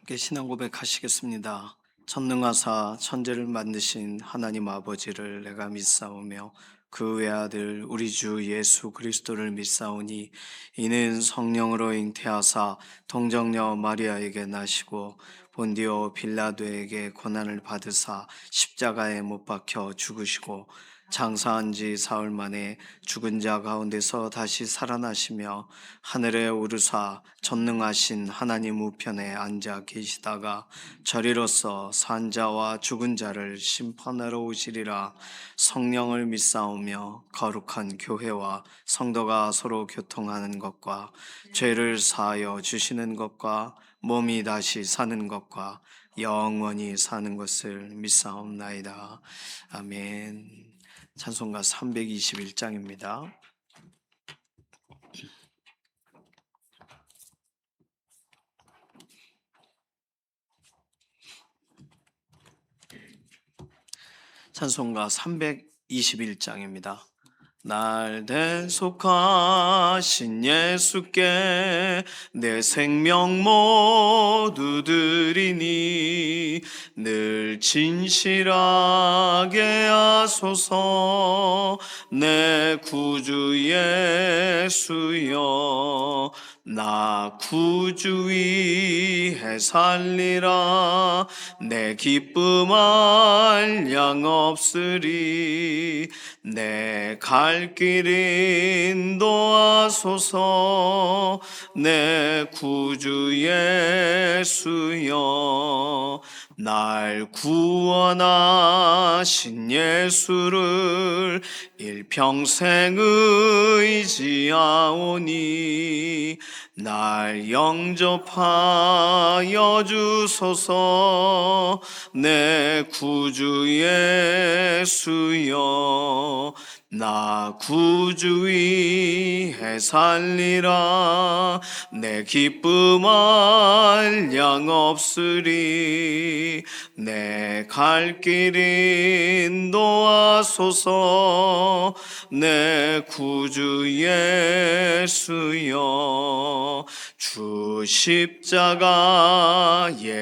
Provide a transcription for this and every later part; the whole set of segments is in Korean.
함께 신앙 고백하시겠습니다. 전능하사 천지를 만드신 하나님 아버지를 내가 믿사오며 그 외아들 우리 주 예수 그리스도를 믿사오니 이는 성령으로 잉태하사 동정녀 마리아에게 나시고 본디오 빌라도에게 고난을 받으사 십자가에 못 박혀 죽으시고 장사한 지 사흘 만에 죽은 자 가운데서 다시 살아나시며 하늘에 오르사 전능하신 하나님 우편에 앉아 계시다가 저리로서 산 자와 죽은 자를 심판하러 오시리라. 성령을 믿사오며 거룩한 교회와 성도가 서로 교통하는 것과 죄를 사하여 주시는 것과 몸이 다시 사는 것과 영원히 사는 것을 믿사옵나이다. 아멘. 찬송가 321장입니다. 찬송가 321장입니다. 날 대속하신 예수께 내 생명 모두 드리니 늘 진실하게 하소서. 내 구주 예수여 나 구주 위해 살리라. 내 기쁨 한량 없으리. 내 갈 길 인도하소서. 내 구주 예수여 날 구원하신 예수를 일평생 의지하오니 날 영접하여 주소서. 내 구주 예수여 나 구주 위해 살리라. 내 기쁨 한량 없으리. 내 갈 길 인도하소서. 내 구주 예수여 주 십자가에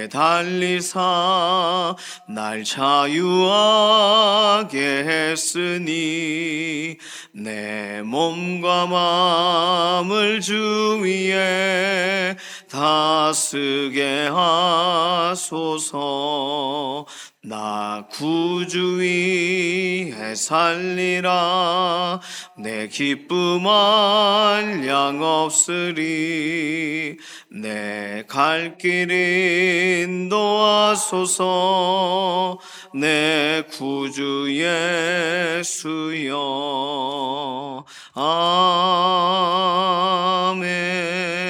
달리사 날 자유하게 했으니 내 몸과 마음을 주 위에 다스게 하소서. 나 구주 위해 살리라. 내 기쁨 한량 없으리. 내 갈 길 인도하소서. 내 구주 예수여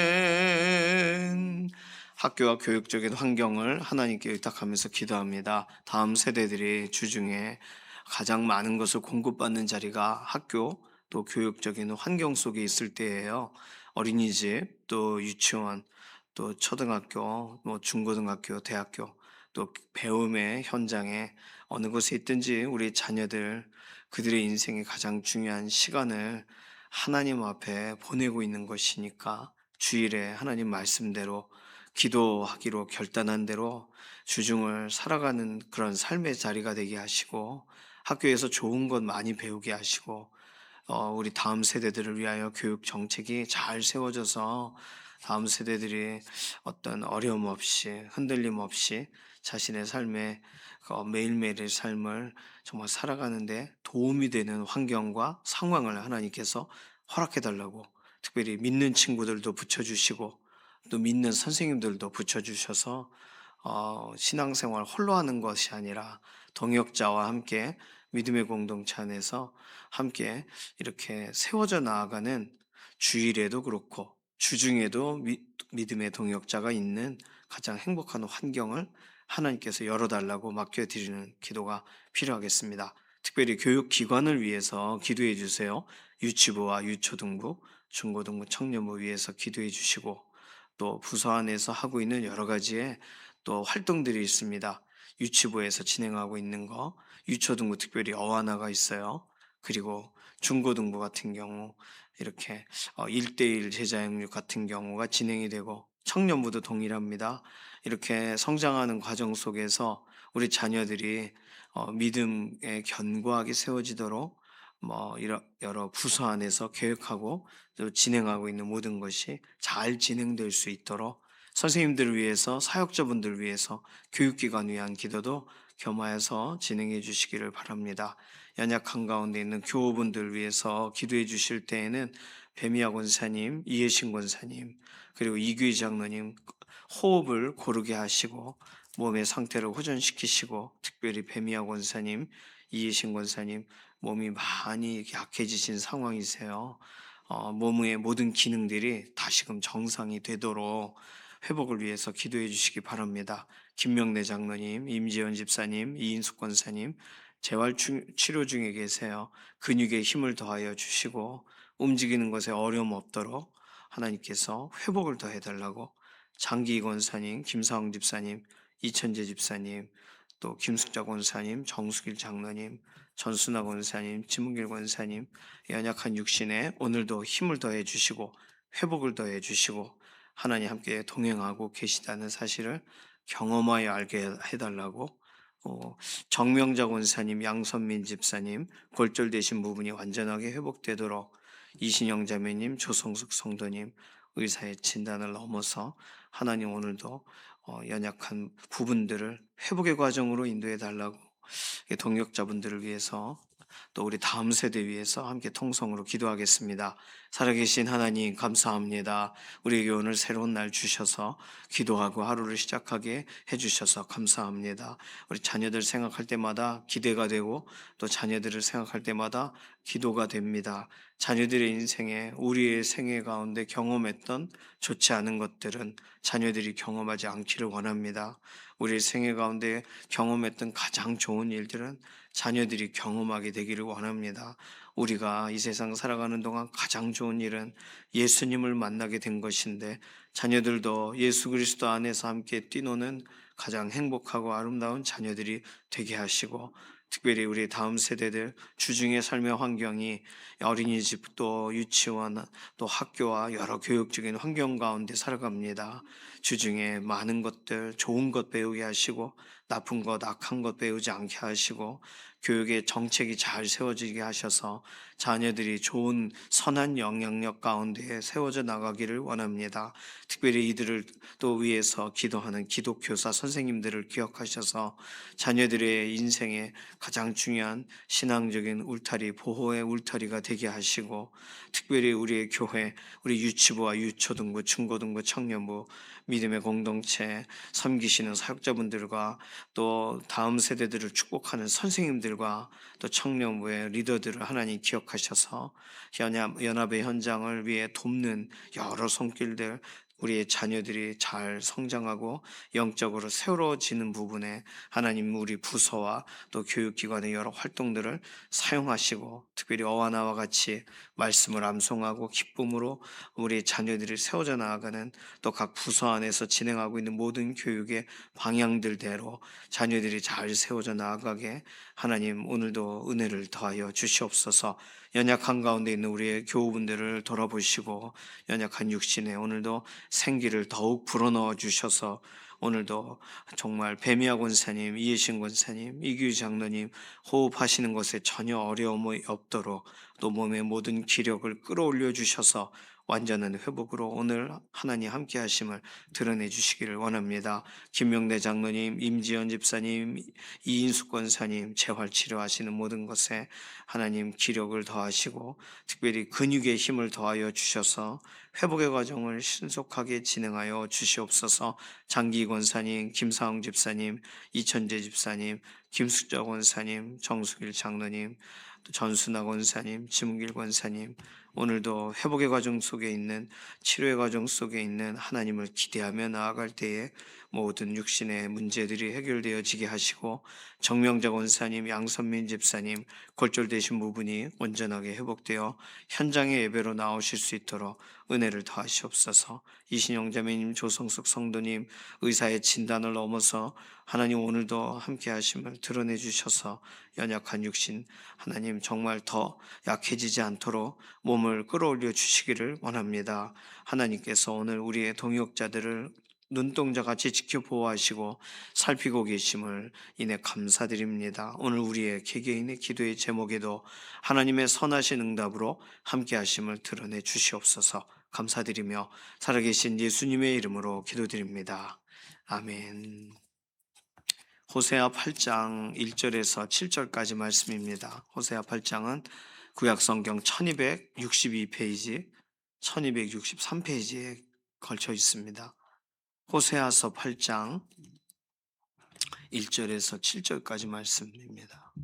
아멘. 학교와 교육적인 환경을 하나님께 의탁하면서 기도합니다. 다음 세대들이 주중에 가장 많은 것을 공급받는 자리가 학교 또 교육적인 환경 속에 있을 때예요. 어린이집 또 유치원 또 초등학교 중고등학교 대학교 또 배움의 현장에 어느 곳에 있든지 우리 자녀들 그들의 인생의 가장 중요한 시간을 하나님 앞에 보내고 있는 것이니까 주일에 하나님 말씀대로 기도하기로 결단한 대로 주중을 살아가는 그런 삶의 자리가 되게 하시고 학교에서 좋은 것 많이 배우게 하시고 우리 다음 세대들을 위하여 교육 정책이 잘 세워져서 다음 세대들이 어떤 어려움 없이 흔들림 없이 자신의 삶에 매일매일의 삶을 정말 살아가는데 도움이 되는 환경과 상황을 하나님께서 허락해 달라고 특별히 믿는 친구들도 붙여주시고 또 믿는 선생님들도 붙여주셔서 신앙생활 홀로 하는 것이 아니라 동역자와 함께 믿음의 공동체 안에서 함께 이렇게 세워져 나아가는 주일에도 그렇고 주중에도 믿음의 동역자가 있는 가장 행복한 환경을 하나님께서 열어달라고 맡겨드리는 기도가 필요하겠습니다. 특별히 교육기관을 위해서 기도해 주세요. 유치부와 유초등부, 중고등부, 청년부 위해서 기도해 주시고 또 부서 안에서 하고 있는 여러 가지의 또 활동들이 있습니다. 유치부에서 진행하고 있는 거, 유초등부 특별히 어와나가 있어요. 그리고 중고등부 같은 경우 이렇게 1대1 제자영육 같은 경우가 진행이 되고 청년부도 동일합니다. 이렇게 성장하는 과정 속에서 우리 자녀들이 믿음에 견고하게 세워지도록 여러 부서 안에서 계획하고 또 진행하고 있는 모든 것이 잘 진행될 수 있도록 선생님들을 위해서, 사역자분들을 위해서, 교육기관 위한 기도도 겸하여서 진행해 주시기를 바랍니다. 연약한 가운데 있는 교우분들 위해서 기도해 주실 때에는 배미아 권사님, 이혜신 권사님, 그리고 이규희 장로님 호흡을 고르게 하시고 몸의 상태를 호전시키시고, 특별히 배미아 권사님, 이혜신 권사님 몸이 많이 약해지신 상황이세요. 몸의 모든 기능들이 다시금 정상이 되도록 회복을 위해서 기도해 주시기 바랍니다. 김명래 장로님, 임지연 집사님, 이인숙 권사님 치료 중에 계세요. 근육에 힘을 더하여 주시고 움직이는 것에 어려움 없도록 하나님께서 회복을 더해 달라고, 장기 권사님, 김사홍 집사님, 이천재 집사님, 또 김숙자 권사님, 정수길 장로님, 전순아 권사님, 지문길 권사님 연약한 육신에 오늘도 힘을 더해 주시고 회복을 더해 주시고 하나님 함께 동행하고 계시다는 사실을 경험하여 알게 해달라고, 정명자 권사님, 양선민 집사님 골절되신 부분이 완전하게 회복되도록, 이신영 자매님, 조성숙 성도님 의사의 진단을 넘어서 하나님 오늘도 연약한 부분들을 회복의 과정으로 인도해 달라고, 동역자분들을 위해서 또 우리 다음 세대 위해서 함께 통성으로 기도하겠습니다. 살아계신 하나님 감사합니다. 우리에게 오늘 새로운 날 주셔서 기도하고 하루를 시작하게 해주셔서 감사합니다. 우리 자녀들 생각할 때마다 기대가 되고 또 자녀들을 생각할 때마다 기도가 됩니다. 자녀들의 인생에, 우리의 생애 가운데 경험했던 좋지 않은 것들은 자녀들이 경험하지 않기를 원합니다. 우리의 생애 가운데 경험했던 가장 좋은 일들은 자녀들이 경험하게 되기를 원합니다. 우리가 이 세상 살아가는 동안 가장 좋은 일은 예수님을 만나게 된 것인데, 자녀들도 예수 그리스도 안에서 함께 뛰노는 가장 행복하고 아름다운 자녀들이 되게 하시고, 특별히 우리 다음 세대들 주중의 삶의 환경이 어린이집도 유치원 또 학교와 여러 교육적인 환경 가운데 살아갑니다. 주중에 많은 것들 좋은 것 배우게 하시고 나쁜 것 악한 것 배우지 않게 하시고 교육의 정책이 잘 세워지게 하셔서 자녀들이 좋은 선한 영향력 가운데 세워져 나가기를 원합니다. 특별히 이들을 또 위해서 기도하는 기독교사 선생님들을 기억하셔서 자녀들의 인생에 가장 중요한 신앙적인 울타리, 보호의 울타리가 되게 하시고, 특별히 우리의 교회, 우리 유치부와 유초등부, 중고등부, 청년부, 믿음의 공동체 섬기시는 사역자분들과 또 다음 세대들을 축복하는 선생님들과 또 청년부의 리더들을 하나님 기억하셔서 연합의 현장을 위해 돕는 여러 손길들, 우리의 자녀들이 잘 성장하고 영적으로 세워지는 부분에 하나님 우리 부서와 또 교육기관의 여러 활동들을 사용하시고, 특별히 어와 나와 같이 말씀을 암송하고 기쁨으로 우리 자녀들이 세워져 나아가는 또 각 부서 안에서 진행하고 있는 모든 교육의 방향들대로 자녀들이 잘 세워져 나아가게 하나님 오늘도 은혜를 더하여 주시옵소서. 연약한 가운데 있는 우리의 교우분들을 돌아보시고 연약한 육신에 오늘도 생기를 더욱 불어넣어 주셔서 오늘도 정말 배미아 권사님, 이혜신 권사님, 이규 장로님 호흡하시는 것에 전혀 어려움이 없도록 또 몸의 모든 기력을 끌어올려 주셔서 완전한 회복으로 오늘 하나님 함께 하심을 드러내 주시기를 원합니다. 김명래 장로님, 임지연 집사님, 이인숙 권사님 재활 치료하시는 모든 것에 하나님 기력을 더하시고 특별히 근육의 힘을 더하여 주셔서 회복의 과정을 신속하게 진행하여 주시옵소서. 장기 권사님, 김사홍 집사님, 이천재 집사님, 김숙자 권사님, 정수길 장로님, 또 전순아 권사님, 지문길 권사님 오늘도 회복의 과정 속에 있는, 치료의 과정 속에 있는 하나님을 기대하며 나아갈 때에 모든 육신의 문제들이 해결되어지게 하시고 정명자 원사님, 양선민 집사님 골절되신 부분이 온전하게 회복되어 현장의 예배로 나오실 수 있도록 은혜를 더하시옵소서. 이신영 자매님, 조성숙 성도님 의사의 진단을 넘어서 하나님 오늘도 함께 하심을 드러내 주셔서 연약한 육신 하나님 정말 더 약해지지 않도록 몸을 끌어올려 주시기를 원합니다. 하나님께서 오늘 우리의 동역자들을 눈동자같이 지켜보호하시고 살피고 계심을 이내 감사드립니다. 오늘 우리의 개개인의 기도의 제목에도 하나님의 선하신 응답으로 함께 하심을 드러내 주시옵소서. 감사드리며 살아계신 예수님의 이름으로 기도드립니다. 아멘. 호세아 8장 1절에서 7절까지 말씀입니다. 호세아 8장은 구약성경 1262페이지, 1263페이지에 걸쳐 있습니다. 호세아서 8장 1절에서 7절까지 말씀입니다.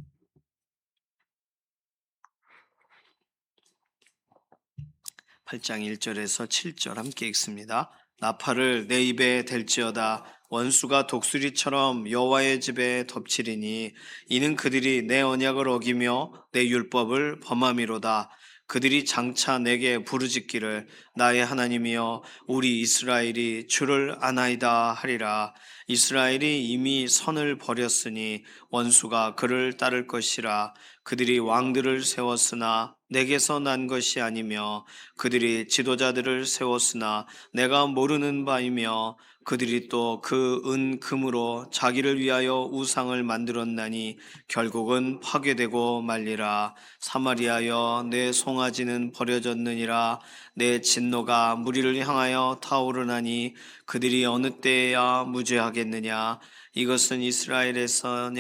8장 1절에서 7절 함께 읽습니다. 나팔을 내 입에 댈지어다. 원수가 독수리처럼 여호와의 집에 덮치리니 이는 그들이 내 언약을 어기며 내 율법을 범함이로다. 그들이 장차 내게 부르짖기를 나의 하나님이여 우리 이스라엘이 주를 아나이다 하리라. 이스라엘이 이미 선을 버렸으니 원수가 그를 따를 것이라. 그들이 왕들을 세웠으나 내게서 난 것이 아니며 그들이 지도자들을 세웠으나 내가 모르는 바이며 그들이 또 그 금으로 자기를 위하여 우상을 만들었나니 결국은 파괴되고 말리라. 사마리아여 내 송아지는 버려졌느니라. 내 진노가 무리를 향하여 타오르나니 그들이 어느 때에야 무죄하겠느냐. 이것은 이스라엘에서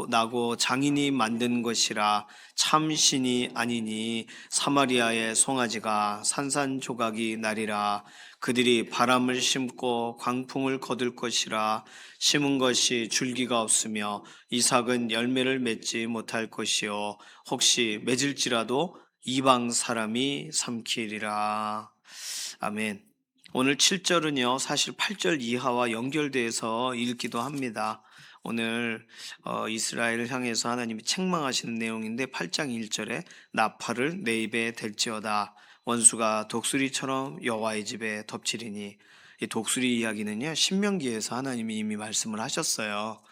나고 장인이 만든 것이라. 참신이 아니니 사마리아의 송아지가 산산조각이 나리라. 그들이 바람을 심고 광풍을 거둘 것이라. 심은 것이 줄기가 없으며 이삭은 열매를 맺지 못할 것이요 혹시 맺을지라도 이방 사람이 삼키리라. 아멘. 오늘 7절은요 사실 8절 이하와 연결돼서 읽기도 합니다. 오늘 이스라엘을 향해서 하나님이 책망하시는 내용인데 8장 1절에 나팔을 내 입에 댈지어다. 원수가 독수리처럼 여호와의 집에 덮치리니. 이 독수리 이야기는요 신명기에서 하나님이 이미 말씀을 하셨어요.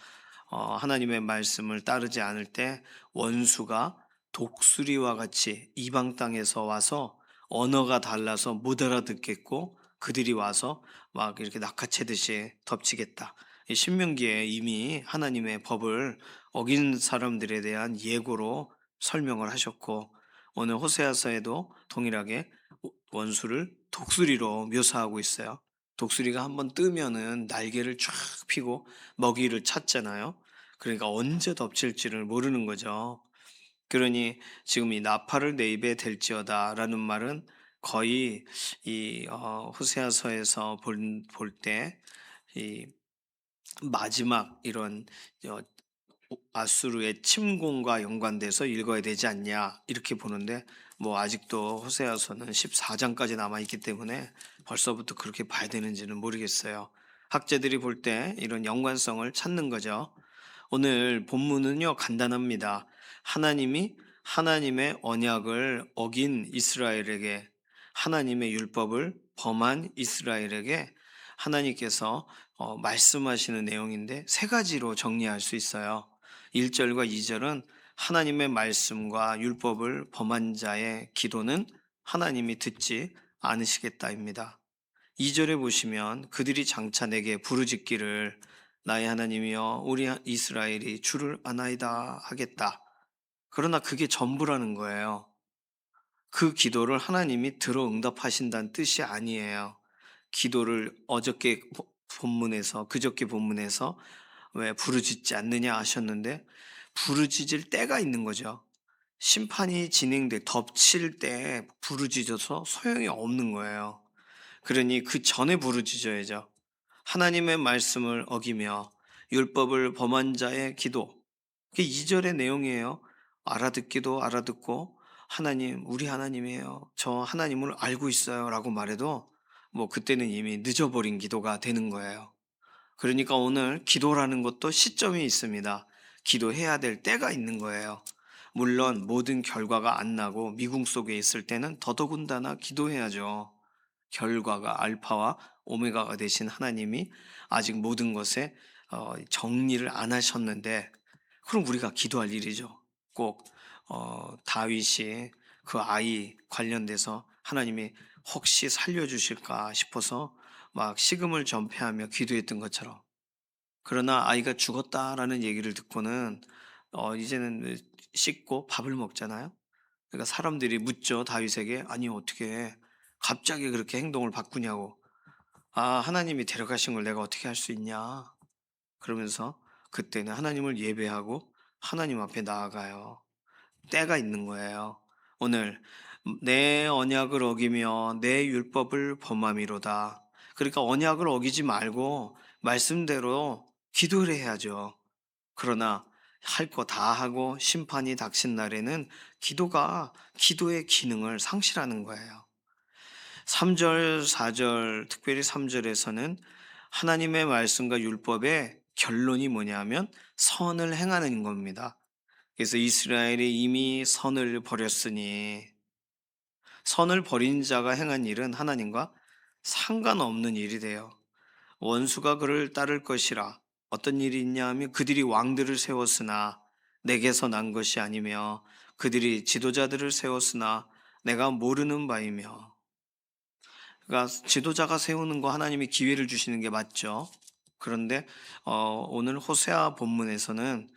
하나님의 말씀을 따르지 않을 때 원수가 독수리와 같이 이방 땅에서 와서 언어가 달라서 못 알아듣겠고 그들이 와서 막 이렇게 낚아채듯이 덮치겠다. 이 신명기에 이미 하나님의 법을 어긴 사람들에 대한 예고로 설명을 하셨고 오늘 호세아서에도 동일하게 원수를 독수리로 묘사하고 있어요. 독수리가 한번 뜨면은 날개를 쫙 펴고 먹이를 찾잖아요. 그러니까 언제 덮칠지를 모르는 거죠. 그러니 지금 이 나팔을 내 입에 댈지어다 라는 말은 거의 이 호세아서에서 볼 때 이 마지막 이런 아수르의 침공과 연관돼서 읽어야 되지 않냐 이렇게 보는데 뭐 아직도 호세아서는 14장까지 남아 있기 때문에 벌써부터 그렇게 봐야 되는지는 모르겠어요. 학자들이 볼 때 이런 연관성을 찾는 거죠. 오늘 본문은요 간단합니다. 하나님이 하나님의 언약을 어긴 이스라엘에게 하나님의 율법을 범한 이스라엘에게 하나님께서 말씀하시는 내용인데 세 가지로 정리할 수 있어요. 1절과 2절은 하나님의 말씀과 율법을 범한 자의 기도는 하나님이 듣지 않으시겠다입니다. 2절에 보시면 그들이 장차 내게 부르짖기를 나의 하나님이여 우리 이스라엘이 주를 아나이다 하겠다. 그러나 그게 전부라는 거예요. 그 기도를 하나님이 들어 응답하신다는 뜻이 아니에요. 기도를 어저께 본문에서 그저께 본문에서 왜 부르짖지 않느냐 하셨는데 부르짖을 때가 있는 거죠. 심판이 진행돼 덮칠 때 부르짖어서 소용이 없는 거예요. 그러니 그 전에 부르짖어야죠. 하나님의 말씀을 어기며 율법을 범한 자의 기도. 그게 2절의 내용이에요. 알아듣기도 알아듣고 하나님 우리 하나님이에요. 저 하나님을 알고 있어요 라고 말해도 뭐 그때는 이미 늦어버린 기도가 되는 거예요. 그러니까 오늘 기도라는 것도 시점이 있습니다. 기도해야 될 때가 있는 거예요. 물론 모든 결과가 안 나고 미궁 속에 있을 때는 더더군다나 기도해야죠. 결과가 알파와 오메가가 되신 하나님이 아직 모든 것에 정리를 안 하셨는데, 그럼 우리가 기도할 일이죠. 꼭 다윗이 그 아이 관련돼서 하나님이 혹시 살려주실까 싶어서 막 식음을 전폐하며 기도했던 것처럼. 그러나 아이가 죽었다라는 얘기를 듣고는 이제는 씻고 밥을 먹잖아요. 그러니까 사람들이 묻죠, 다윗에게. 아니 어떻게 갑자기 그렇게 행동을 바꾸냐고. 아, 하나님이 데려가신 걸 내가 어떻게 할 수 있냐. 그러면서 그때는 하나님을 예배하고 하나님 앞에 나아가요. 때가 있는 거예요. 오늘 내 언약을 어기며 내 율법을 범함이로다. 그러니까 언약을 어기지 말고 말씀대로 기도를 해야죠. 그러나 할 거 다 하고 심판이 닥친 날에는 기도의 기능을 상실하는 거예요. 3절, 4절, 특별히 3절에서는 하나님의 말씀과 율법의 결론이 뭐냐면 선을 행하는 겁니다. 그래서 이스라엘이 이미 선을 버렸으니, 선을 버린 자가 행한 일은 하나님과 상관없는 일이 돼요. 원수가 그를 따를 것이라. 어떤 일이 있냐 하면 그들이 왕들을 세웠으나 내게서 난 것이 아니며 그들이 지도자들을 세웠으나 내가 모르는 바이며. 그러니까 지도자가 세우는 거 하나님이 기회를 주시는 게 맞죠. 그런데 오늘 호세아 본문에서는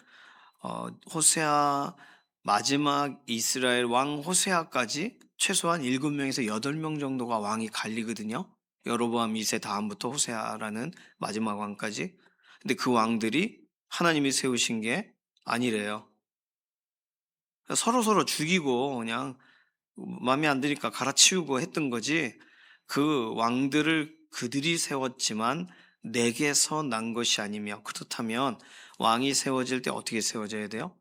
호세아 마지막 이스라엘 왕 호세아까지 최소한 7명에서 8명 정도가 왕이 갈리거든요. 여로보암 2세 다음부터 호세아라는 마지막 왕까지. 근데 그 왕들이 하나님이 세우신 게 아니래요. 서로서로 죽이고 그냥 마음에 안 드니까 갈아치우고 했던 거지, 그 왕들을 그들이 세웠지만 내게서 난 것이 아니며. 그렇다면 왕이 세워질 때 어떻게 세워져야 돼요?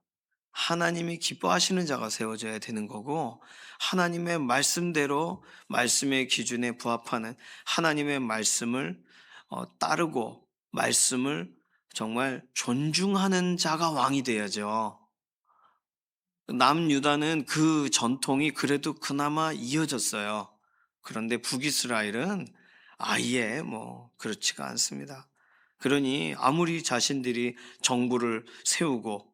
하나님이 기뻐하시는 자가 세워져야 되는 거고, 하나님의 말씀대로 말씀의 기준에 부합하는 하나님의 말씀을 따르고 말씀을 정말 존중하는 자가 왕이 돼야죠. 남유다는 그 전통이 그래도 그나마 이어졌어요. 그런데 북이스라엘은 아예 그렇지가 않습니다. 그러니 아무리 자신들이 정부를 세우고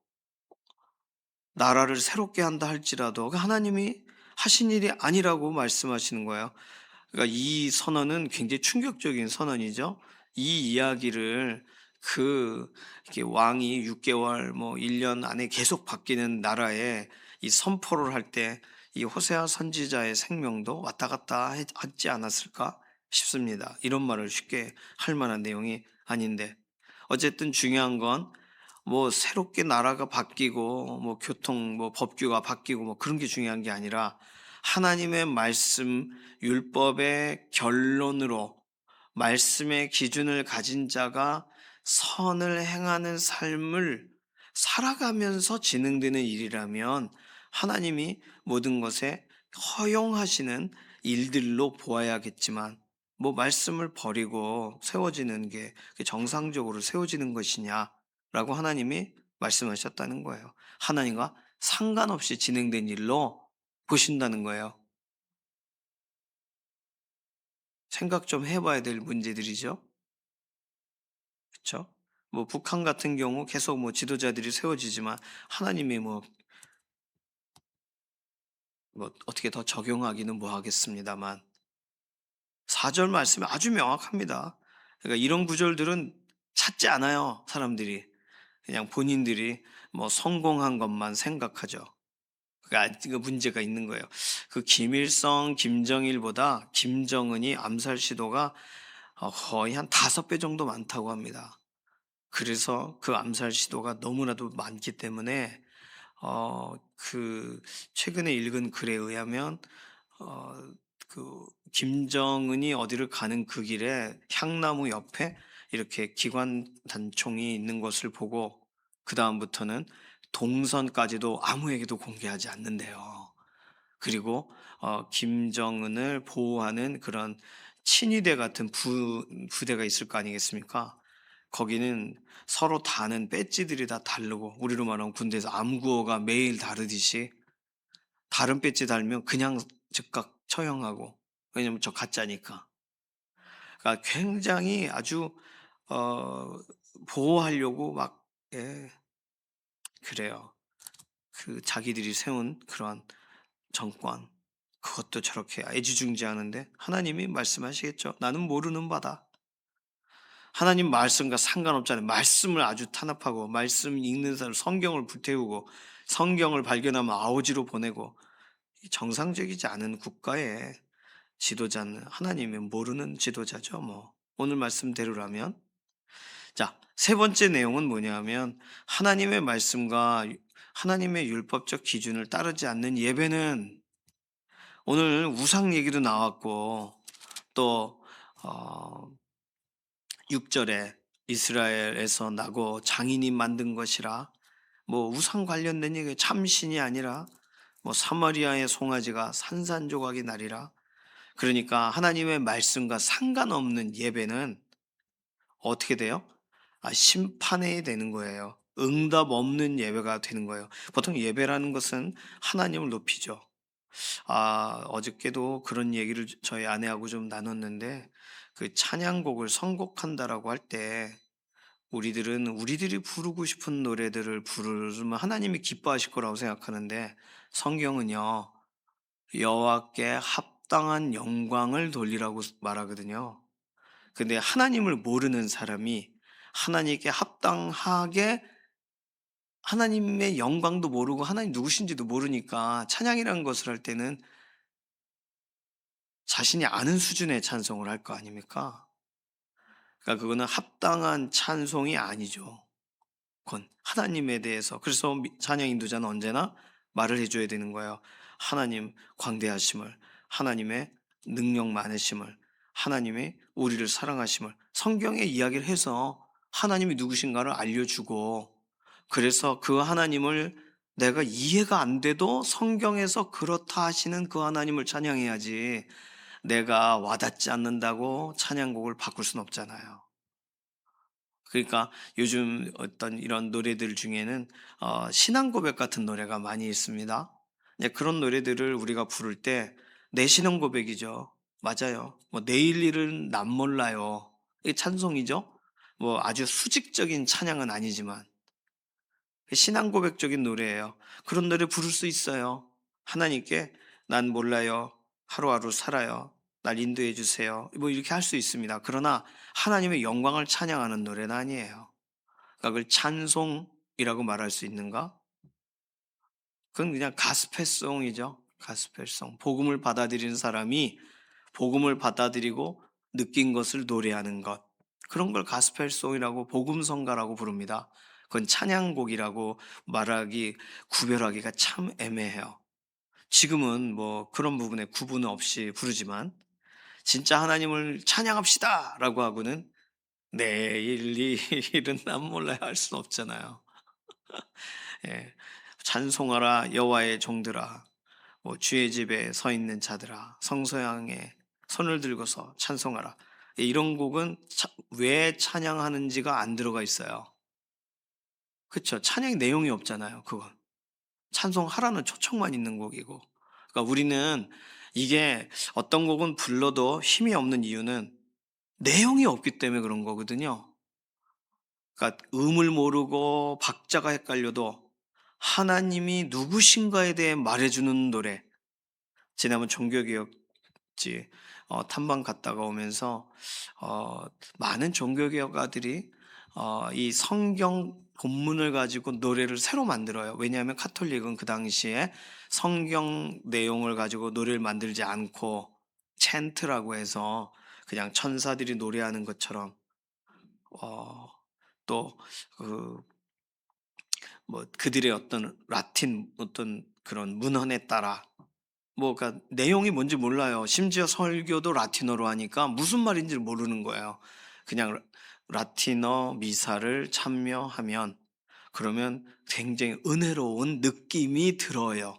나라를 새롭게 한다 할지라도 그 하나님이 하신 일이 아니라고 말씀하시는 거예요. 그러니까 이 선언은 굉장히 충격적인 선언이죠. 이 이야기를 이렇게 왕이 6개월 1년 안에 계속 바뀌는 나라에 이 선포를 할 때 이 호세아 선지자의 생명도 왔다 갔다 하지 않았을까 싶습니다. 이런 말을 쉽게 할 만한 내용이 아닌데, 어쨌든 중요한 건 새롭게 나라가 바뀌고 교통 법규가 바뀌고 그런 게 중요한 게 아니라 하나님의 말씀 율법의 결론으로 말씀의 기준을 가진 자가 선을 행하는 삶을 살아가면서 진행되는 일이라면 하나님이 모든 것에 허용하시는 일들로 보아야겠지만, 말씀을 버리고 세워지는 게 정상적으로 세워지는 것이냐라고 하나님이 말씀하셨다는 거예요. 하나님과 상관없이 진행된 일로 보신다는 거예요. 생각 좀 해봐야 될 문제들이죠. 그렇죠? 북한 같은 경우 계속 지도자들이 세워지지만 하나님이 어떻게 더 적용하기는 하겠습니다만 4절 말씀이 아주 명확합니다. 그러니까 이런 구절들은 찾지 않아요, 사람들이. 그냥 본인들이 성공한 것만 생각하죠. 그 문제가 있는 거예요. 그 김일성, 김정일보다 김정은이 암살 시도가 거의 한 5배 정도 많다고 합니다. 그래서 그 암살 시도가 너무나도 많기 때문에 최근에 읽은 글에 의하면 어, 김정은이 어디를 가는 그 길에 향나무 옆에 이렇게 기관 단총이 있는 것을 보고 그 다음부터는 동선까지도 아무에게도 공개하지 않는데요. 그리고 김정은을 보호하는 그런 친위대 같은 부대가 있을 거 아니겠습니까? 거기는 서로 다는 배지들이 다 다르고, 우리로 말하면 군대에서 암구호가 매일 다르듯이 다른 배지 달면 그냥 즉각 처형하고, 왜냐면 저 가짜니까. 그러니까 굉장히 아주 어 보호하려고 막, 예, 그래요. 그 자기들이 세운 그러한 정권, 그것도 저렇게 애지중지하는데 하나님이 말씀하시겠죠. 나는 모르는 바다. 하나님 말씀과 상관없잖아요. 말씀을 아주 탄압하고, 말씀 읽는 사람 성경을 불태우고, 성경을 발견하면 아우지로 보내고, 이 정상적이지 않은 국가의 지도자는 하나님이 모르는 지도자죠. 뭐 오늘 말씀대로라면. 자, 세 번째 내용은 뭐냐면, 하나님의 말씀과 하나님의 율법적 기준을 따르지 않는 예배는, 오늘 우상 얘기도 나왔고, 또 어, 6절에 이스라엘에서 나고 장인이 만든 것이라, 뭐 우상 관련된 얘기, 참신이 아니라 뭐 사마리아의 송아지가 산산조각이 나리라. 그러니까 하나님의 말씀과 상관없는 예배는 어떻게 돼요? 심판이 되는 거예요. 응답 없는 예배가 되는 거예요. 보통 예배라는 것은 하나님을 높이죠. 어저께도 그런 얘기를 저희 아내하고 좀 나눴는데, 그 찬양곡을 선곡한다라고 할 때 우리들은 우리들이 부르고 싶은 노래들을 부르면 하나님이 기뻐하실 거라고 생각하는데, 성경은요, 여호와께 합당한 영광을 돌리라고 말하거든요. 근데 하나님을 모르는 사람이 하나님께 합당하게, 하나님의 영광도 모르고 하나님 누구신지도 모르니까 찬양이라는 것을 할 때는 자신이 아는 수준의 찬송을 할 거 아닙니까? 그러니까 그거는 합당한 찬송이 아니죠. 그건 하나님에 대해서. 그래서 찬양 인도자는 언제나 말을 해줘야 되는 거예요. 하나님 광대하심을, 하나님의 능력 많으심을, 하나님의 우리를 사랑하심을 성경에 이야기를 해서 하나님이 누구신가를 알려주고, 그래서 그 하나님을 내가 이해가 안 돼도 성경에서 그렇다 하시는 그 하나님을 찬양해야지, 내가 와닿지 않는다고 찬양곡을 바꿀 순 없잖아요. 그러니까 요즘 어떤 이런 노래들 중에는 신앙 고백 같은 노래가 많이 있습니다. 네, 그런 노래들을 우리가 부를 때 내 신앙 고백이죠. 맞아요. 뭐 내일 일은 남 몰라요. 이 찬송이죠. 뭐 아주 수직적인 찬양은 아니지만 신앙 고백적인 노래예요. 그런 노래 부를 수 있어요. 하나님께 난 몰라요. 하루하루 살아요. 날 인도해 주세요. 뭐 이렇게 할 수 있습니다. 그러나 하나님의 영광을 찬양하는 노래는 아니에요. 그러니까 그걸 찬송이라고 말할 수 있는가? 그건 그냥 가스펠송이죠. 가스펠송. 복음을 받아들이는 사람이 복음을 받아들이고 느낀 것을 노래하는 것. 그런 걸 가스펠송이라고, 복음성가라고 부릅니다. 그건 찬양곡이라고 말하기, 구별하기가 참 애매해요. 지금은 뭐 그런 부분에 구분 없이 부르지만, 진짜 하나님을 찬양합시다 라고 하고는 내일 이 일은 난 몰라야 할 수는 없잖아요. 예. 찬송하라 여호와의 종들아, 뭐 주의 집에 서 있는 자들아, 성소향에 손을 들고서 찬송하라. 예, 이런 곡은 왜 찬양하는지가 안 들어가 있어요. 그렇죠? 찬양 내용이 없잖아요. 그건 찬송하라는 초청만 있는 곡이고. 그러니까 우리는 이게, 어떤 곡은 불러도 힘이 없는 이유는 내용이 없기 때문에 그런 거거든요. 그러니까 음을 모르고 박자가 헷갈려도 하나님이 누구신가에 대해 말해주는 노래. 지난번 종교개혁지 탐방 갔다가 오면서 많은 종교개혁가들이 이 성경 본문을 가지고 노래를 새로 만들어요. 왜냐하면 카톨릭은 그 당시에 성경 내용을 가지고 노래를 만들지 않고 챈트라고 해서 그냥 천사들이 노래하는 것처럼, 어, 또 그 뭐 그들의 어떤 라틴 어떤 그런 문헌에 따라, 뭐 그러니까 내용이 뭔지 몰라요. 심지어 설교도 라틴어로 하니까 무슨 말인지 모르는 거예요. 그냥 라틴어 미사를 참여하면, 그러면 굉장히 은혜로운 느낌이 들어요.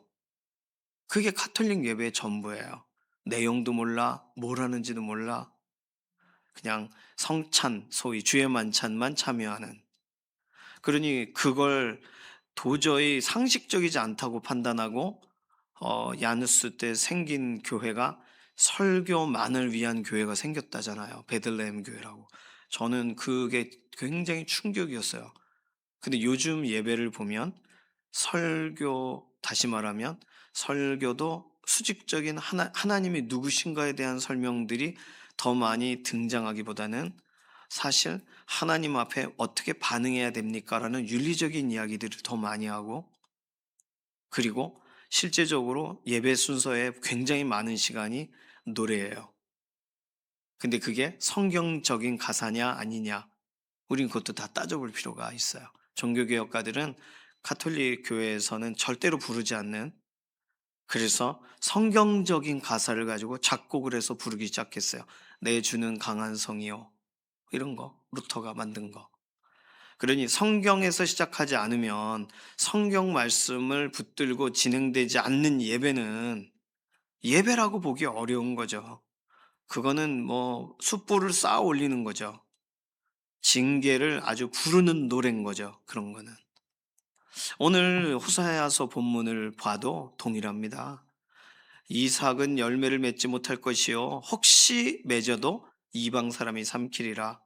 그게 가톨릭 예배의 전부예요. 내용도 몰라, 뭘 하는지도 몰라. 그냥 성찬, 소위 주의 만찬만 참여하는. 그러니 그걸 도저히 상식적이지 않다고 판단하고 야누스 때 생긴 교회가 설교만을 위한 교회가 생겼다잖아요. 베들레헴 교회라고. 저는 그게 굉장히 충격이었어요. 근데 요즘 예배를 보면 다시 말하면 설교도 수직적인 하나님이 누구신가에 대한 설명들이 더 많이 등장하기보다는 사실 하나님 앞에 어떻게 반응해야 됩니까라는 윤리적인 이야기들을 더 많이 하고, 그리고 실제적으로 예배 순서에 굉장히 많은 시간이 노래예요. 근데 그게 성경적인 가사냐 아니냐, 우린 그것도 다 따져볼 필요가 있어요. 종교개혁가들은 가톨릭 교회에서는 절대로 부르지 않는, 그래서 성경적인 가사를 가지고 작곡을 해서 부르기 시작했어요. 내 주는 강한 성이요, 이런 거 루터가 만든 거. 그러니 성경에서 시작하지 않으면, 성경 말씀을 붙들고 진행되지 않는 예배는 예배라고 보기 어려운 거죠. 그거는 뭐 숯불을 쌓아 올리는 거죠. 징계를 아주 부르는 노래인 거죠. 그런 거는. 오늘 호사야서 본문을 봐도 동일합니다. 이삭은 열매를 맺지 못할 것이요 혹시 맺어도 이방 사람이 삼키리라.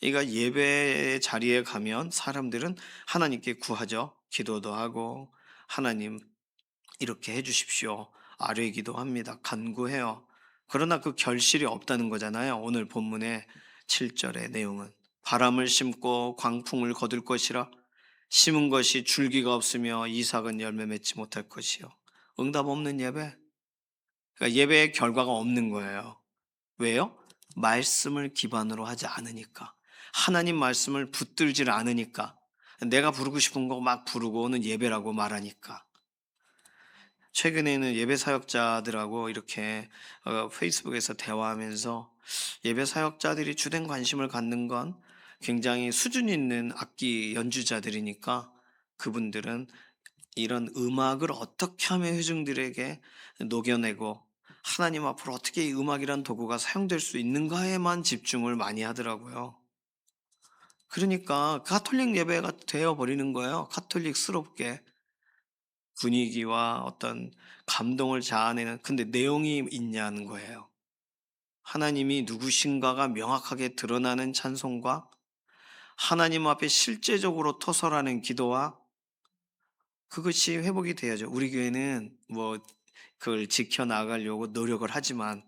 그러니까 예배 자리에 가면 사람들은 하나님께 구하죠. 기도도 하고, 하나님 이렇게 해 주십시오, 아뢰기도 합니다. 간구해요. 그러나 그 결실이 없다는 거잖아요. 오늘 본문의 7절의 내용은 바람을 심고 광풍을 거둘 것이라. 심은 것이 줄기가 없으며 이삭은 열매 맺지 못할 것이요. 응답 없는 예배. 그러니까 예배의 결과가 없는 거예요. 왜요? 말씀을 기반으로 하지 않으니까. 하나님 말씀을 붙들질 않으니까. 내가 부르고 싶은 거 막 부르고 오는 예배라고 말하니까. 최근에는 예배 사역자들하고 이렇게 페이스북에서 대화하면서, 예배 사역자들이 주된 관심을 갖는 건 굉장히 수준 있는 악기 연주자들이니까 그분들은 이런 음악을 어떻게 하면 회중들에게 녹여내고 하나님 앞으로 어떻게 이 음악이란 도구가 사용될 수 있는가에만 집중을 많이 하더라고요. 그러니까 가톨릭 예배가 되어버리는 거예요. 가톨릭스럽게 분위기와 어떤 감동을 자아내는, 근데 내용이 있냐는 거예요. 하나님이 누구신가가 명확하게 드러나는 찬송과 하나님 앞에 실제적으로 토설하는 기도와, 그것이 회복이 돼야죠. 우리 교회는 뭐 그걸 지켜나가려고 노력을 하지만,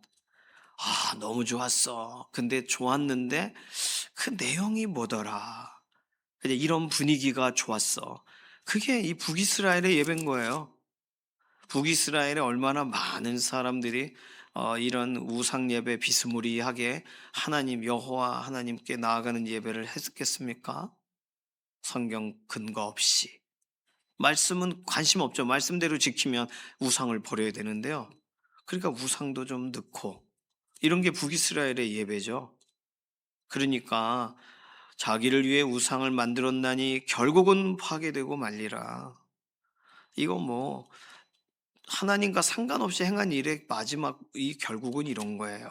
너무 좋았어. 근데 좋았는데 그 내용이 뭐더라. 그냥 이런 분위기가 좋았어. 그게 이 북이스라엘의 예배인 거예요. 북이스라엘에 얼마나 많은 사람들이 이런 우상 예배 비스무리하게 하나님 여호와 하나님께 나아가는 예배를 했겠습니까? 성경 근거 없이. 말씀은 관심 없죠. 말씀대로 지키면 우상을 버려야 되는데요. 그러니까 우상도 좀 넣고, 이런 게 북이스라엘의 예배죠. 그러니까 자기를 위해 우상을 만들었나니 결국은 파괴되고 말리라. 이거 뭐 하나님과 상관없이 행한 일의 마지막이 결국은 이런 거예요.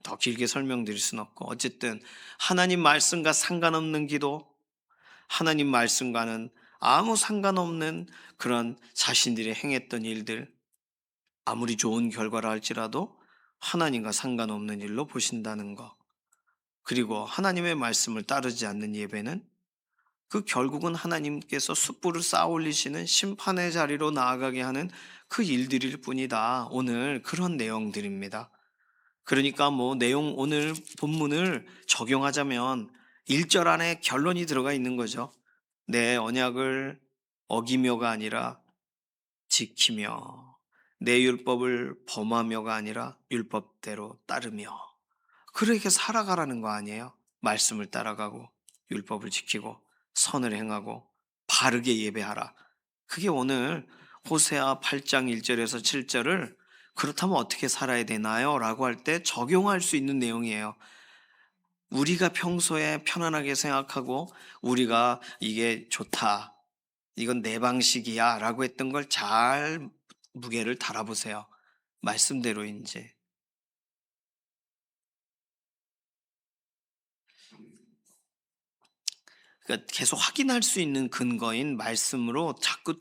더 길게 설명드릴 순 없고, 어쨌든 하나님 말씀과 상관없는 기도, 하나님 말씀과는 아무 상관없는 그런 자신들이 행했던 일들, 아무리 좋은 결과라 할지라도 하나님과 상관없는 일로 보신다는 거. 그리고 하나님의 말씀을 따르지 않는 예배는 그 결국은 하나님께서 숯불을 쌓아 올리시는 심판의 자리로 나아가게 하는 그 일들일 뿐이다. 오늘 그런 내용들입니다. 그러니까 뭐 내용, 오늘 본문을 적용하자면 1절 안에 결론이 들어가 있는 거죠. 내 언약을 어기며가 아니라 지키며, 내 율법을 범하며가 아니라 율법대로 따르며. 그렇게 살아가라는 거 아니에요? 말씀을 따라가고 율법을 지키고 선을 행하고 바르게 예배하라. 그게 오늘 호세아 8장 1절에서 7절을 그렇다면 어떻게 살아야 되나요? 라고 할 때 적용할 수 있는 내용이에요. 우리가 평소에 편안하게 생각하고 우리가 이게 좋다, 이건 내 방식이야 라고 했던 걸 잘 무게를 달아보세요. 말씀대로인지. 그러니까 계속 확인할 수 있는 근거인 말씀으로 자꾸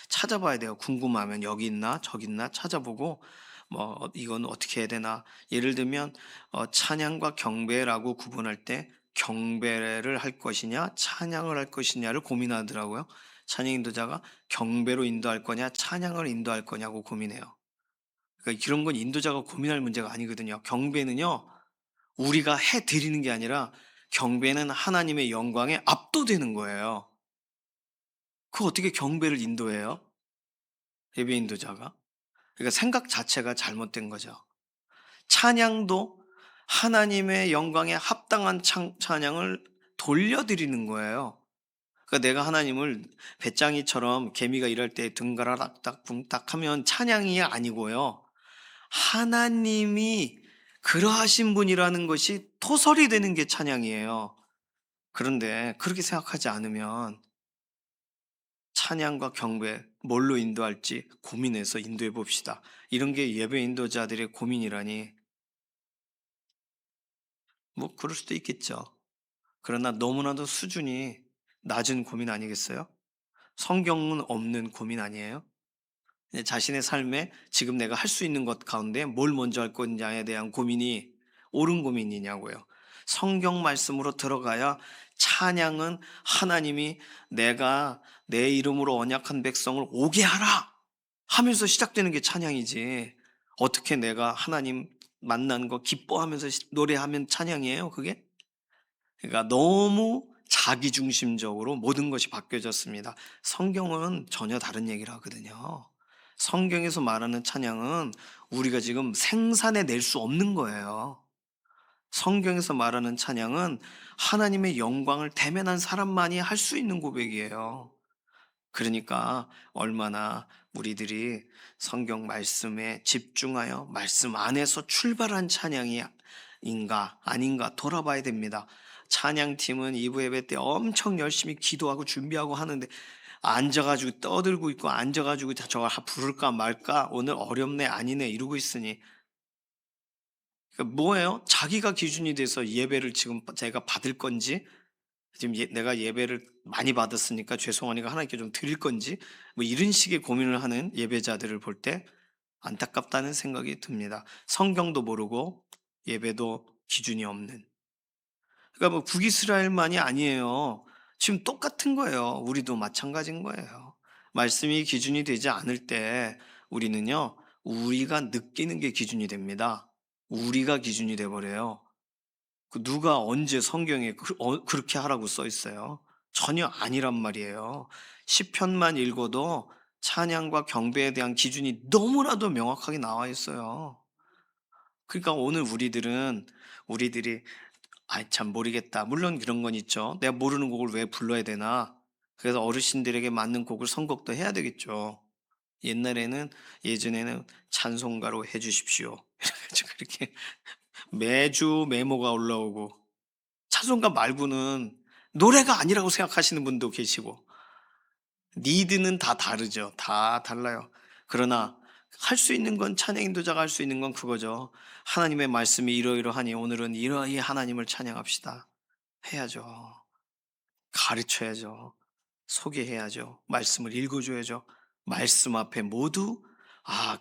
찾아봐야 돼요. 궁금하면 여기 있나 저기 있나 찾아보고 뭐 이건 어떻게 해야 되나. 예를 들면 찬양과 경배라고 구분할 때 경배를 할 것이냐 찬양을 할 것이냐를 고민하더라고요. 찬양 인도자가 경배로 인도할 거냐 찬양을 인도할 거냐고 고민해요. 그러니까 이런 건 인도자가 고민할 문제가 아니거든요. 경배는요, 우리가 해 드리는 게 아니라 경배는 하나님의 영광에 압도되는 거예요. 그 어떻게 경배를 인도해요? 예배 인도자가? 그러니까 생각 자체가 잘못된 거죠. 찬양도 하나님의 영광에 합당한 찬양을 돌려드리는 거예요. 그러니까 내가 하나님을 배짱이처럼 개미가 일할 때 등가라닥닥 붕딱 하면 찬양이 아니고요. 하나님이 그러하신 분이라는 것이 토설이 되는 게 찬양이에요. 그런데 그렇게 생각하지 않으면 찬양과 경배 뭘로 인도할지 고민해서 인도해 봅시다. 이런 게 예배 인도자들의 고민이라니 뭐 그럴 수도 있겠죠. 그러나 너무나도 수준이 낮은 고민 아니겠어요? 성경은 없는 고민 아니에요? 자신의 삶에 지금 내가 할 수 있는 것 가운데 뭘 먼저 할 거냐에 대한 고민이 옳은 고민이냐고요. 성경 말씀으로 들어가야 찬양은 하나님이 내가 내 이름으로 언약한 백성을 오게 하라 하면서 시작되는 게 찬양이지. 어떻게 내가 하나님 만난 거 기뻐하면서 노래하면 찬양이에요, 그게? 그러니까 너무 자기중심적으로 모든 것이 바뀌어졌습니다. 성경은 전혀 다른 얘기를 하거든요. 성경에서 말하는 찬양은 우리가 지금 생산해 낼 수 없는 거예요. 성경에서 말하는 찬양은 하나님의 영광을 대면한 사람만이 할 수 있는 고백이에요. 그러니까 얼마나 우리들이 성경 말씀에 집중하여 말씀 안에서 출발한 찬양인가 아닌가 돌아봐야 됩니다. 찬양팀은 2부 예배 때 엄청 열심히 기도하고 준비하고 하는데 앉아가지고 떠들고 있고 앉아가지고 저걸 부를까 말까 오늘 어렵네 아니네 이러고 있으니 그러니까 뭐예요? 자기가 기준이 돼서 예배를 지금 제가 받을 건지 지금 내가 예배를 많이 받았으니까 죄송하니까 하나님께 좀 드릴 건지 뭐 이런 식의 고민을 하는 예배자들을 볼 때 안타깝다는 생각이 듭니다. 성경도 모르고 예배도 기준이 없는. 그러니까 뭐 북이스라엘만이 아니에요. 지금 똑같은 거예요. 우리도 마찬가지인 거예요. 말씀이 기준이 되지 않을 때 우리는요, 우리가 느끼는 게 기준이 됩니다. 우리가 기준이 돼 버려요. 누가 언제 성경에 그렇게 하라고 써 있어요? 전혀 아니란 말이에요. 시편만 읽어도 찬양과 경배에 대한 기준이 너무나도 명확하게 나와 있어요. 그러니까 오늘 우리들이 아이 참 모르겠다. 물론 그런 건 있죠. 내가 모르는 곡을 왜 불러야 되나? 그래서 어르신들에게 맞는 곡을 선곡도 해야 되겠죠. 예전에는 찬송가로 해 주십시오. 그렇게 매주 메모가 올라오고 찬송가 말고는 노래가 아니라고 생각하시는 분도 계시고 니드는 다 다르죠. 다 달라요. 그러나 할 수 있는 건 찬양 인도자가 할 수 있는 건 그거죠. 하나님의 말씀이 이러이러하니 오늘은 이러이 하나님을 찬양합시다. 해야죠. 가르쳐야죠. 소개해야죠. 말씀을 읽어줘야죠. 말씀 앞에 모두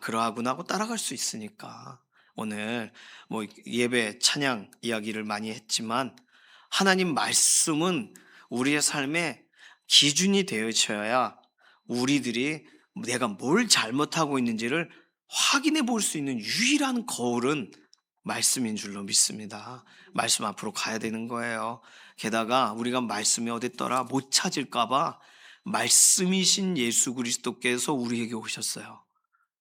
그러하구나 하고 따라갈 수 있으니까 오늘 뭐 예배 찬양 이야기를 많이 했지만 하나님 말씀은 우리의 삶의 기준이 되어져야 우리들이 내가 뭘 잘못하고 있는지를 확인해 볼 수 있는 유일한 거울은 말씀인 줄로 믿습니다. 말씀 앞으로 가야 되는 거예요. 게다가 우리가 말씀이 어딨더라 못 찾을까봐 말씀이신 예수 그리스도께서 우리에게 오셨어요.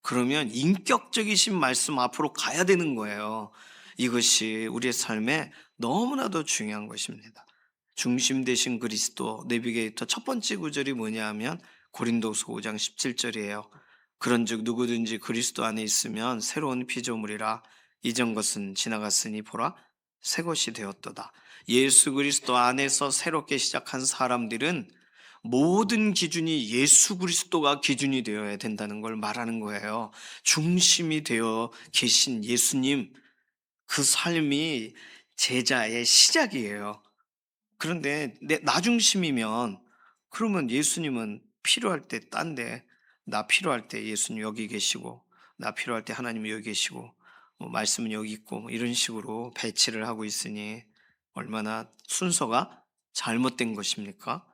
그러면 인격적이신 말씀 앞으로 가야 되는 거예요. 이것이 우리의 삶에 너무나도 중요한 것입니다. 중심 되신 그리스도 내비게이터 첫 번째 구절이 뭐냐 하면 고린도서 5장 17절이에요. 그런즉 누구든지 그리스도 안에 있으면 새로운 피조물이라 이전 것은 지나갔으니 보라 새 것이 되었도다. 예수 그리스도 안에서 새롭게 시작한 사람들은 모든 기준이 예수 그리스도가 기준이 되어야 된다는 걸 말하는 거예요. 중심이 되어 계신 예수님, 그 삶이 제자의 시작이에요. 그런데 나 중심이면 그러면 예수님은 필요할 때 딴데, 나 필요할 때 예수님 여기 계시고, 나 필요할 때 하나님 여기 계시고, 말씀은 여기 있고, 뭐 이런 식으로 배치를 하고 있으니 얼마나 순서가 잘못된 것입니까?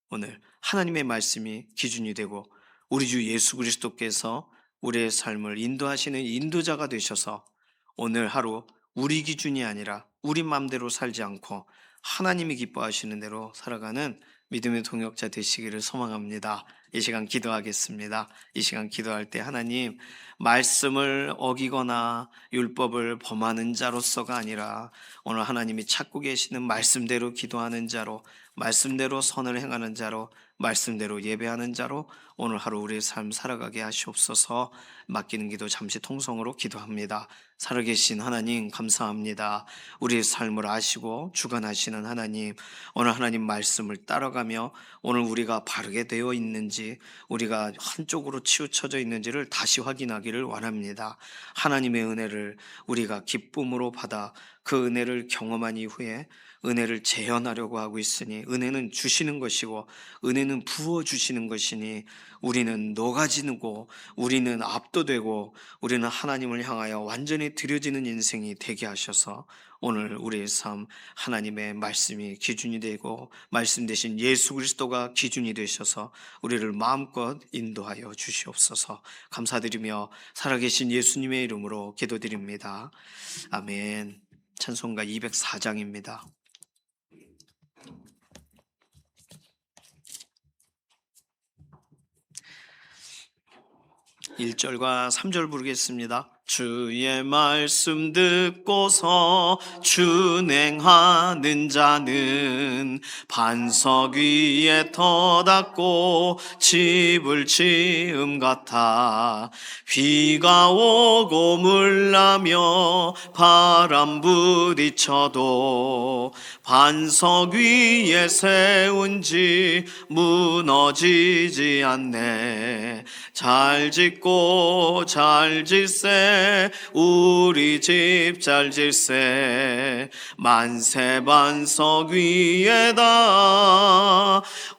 오늘 하나님의 말씀이 기준이 되고 우리 주 예수 그리스도께서 우리의 삶을 인도하시는 인도자가 되셔서 오늘 하루 우리 기준이 아니라 우리 마음대로 살지 않고 하나님이 기뻐하시는 대로 살아가는 믿음의 동역자 되시기를 소망합니다. 이 시간 기도하겠습니다. 이 시간 기도할 때 하나님, 말씀을 어기거나 율법을 범하는 자로서가 아니라 오늘 하나님이 찾고 계시는 말씀대로 기도하는 자로, 말씀대로 선을 행하는 자로, 말씀대로 예배하는 자로 오늘 하루 우리의 삶 살아가게 하시옵소서. 맡기는 기도 잠시 통성으로 기도합니다. 살아계신 하나님 감사합니다. 우리의 삶을 아시고 주관하시는 하나님, 오늘 하나님 말씀을 따라가며 오늘 우리가 바르게 되어 있는지, 우리가 한쪽으로 치우쳐져 있는지를 다시 확인하기를 원합니다. 하나님의 은혜를 우리가 기쁨으로 받아 그 은혜를 경험한 이후에 은혜를 재현하려고 하고 있으니, 은혜는 주시는 것이고 은혜는 부어주시는 것이니 우리는 녹아지고 우리는 압도되고 우리는 하나님을 향하여 완전히 드려지는 인생이 되게 하셔서 오늘 우리의 삶 하나님의 말씀이 기준이 되고 말씀 되신 예수 그리스도가 기준이 되셔서 우리를 마음껏 인도하여 주시옵소서. 감사드리며 살아계신 예수님의 이름으로 기도드립니다. 아멘. 찬송가 204장입니다. 1절과 3절 부르겠습니다. 주의 말씀 듣고서 준행하는 자는 반석 위에 터닫고 집을 지음 같아. 비가 오고 물나며 바람 부딪혀도 반석 위에 세운 집 무너지지 않네. 잘 짓고 잘 질세 우리 집 잘 질세. 만세 반석 위에다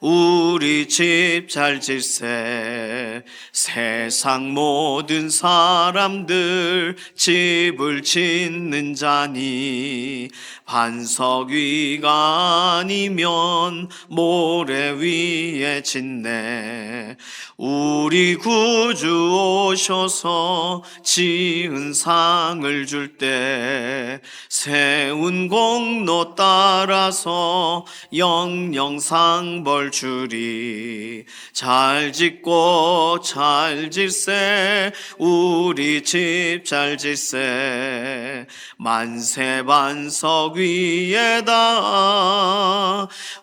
우리 집 잘 질세. 세상 모든 사람들 집을 짓는 자니 반석 위가 아니면 모래 위에 짓네. 우리 구주 오셔서 지은 상을 줄 때 세운 공로 따라서 영영상벌 주리. 잘 짓고 잘 질세 우리 집 잘 질세. 만세 반석 위에다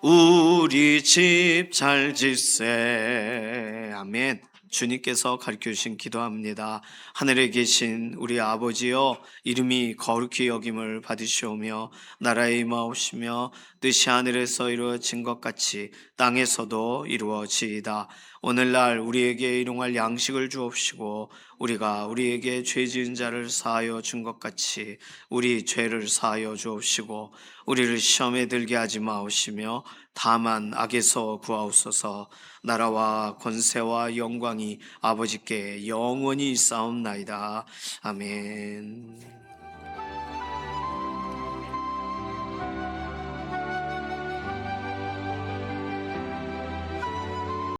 우리 집 잘 질세. 아멘. 주님께서 가르쳐 주신 기도합니다. 하늘에 계신 우리 아버지여, 이름이 거룩히 여김을 받으시오며 나라에 임하옵시며 뜻이 하늘에서 이루어진 것 같이 땅에서도 이루어지이다. 오늘날 우리에게 일용할 양식을 주옵시고 우리가 우리에게 죄 지은 자를 사하여 준 것 같이 우리 죄를 사하여 주옵시고 우리를 시험에 들게 하지 마옵시며 다만 악에서 구하옵소서. 나라와 권세와 영광이 아버지께 영원히 있사옵나이다. 아멘.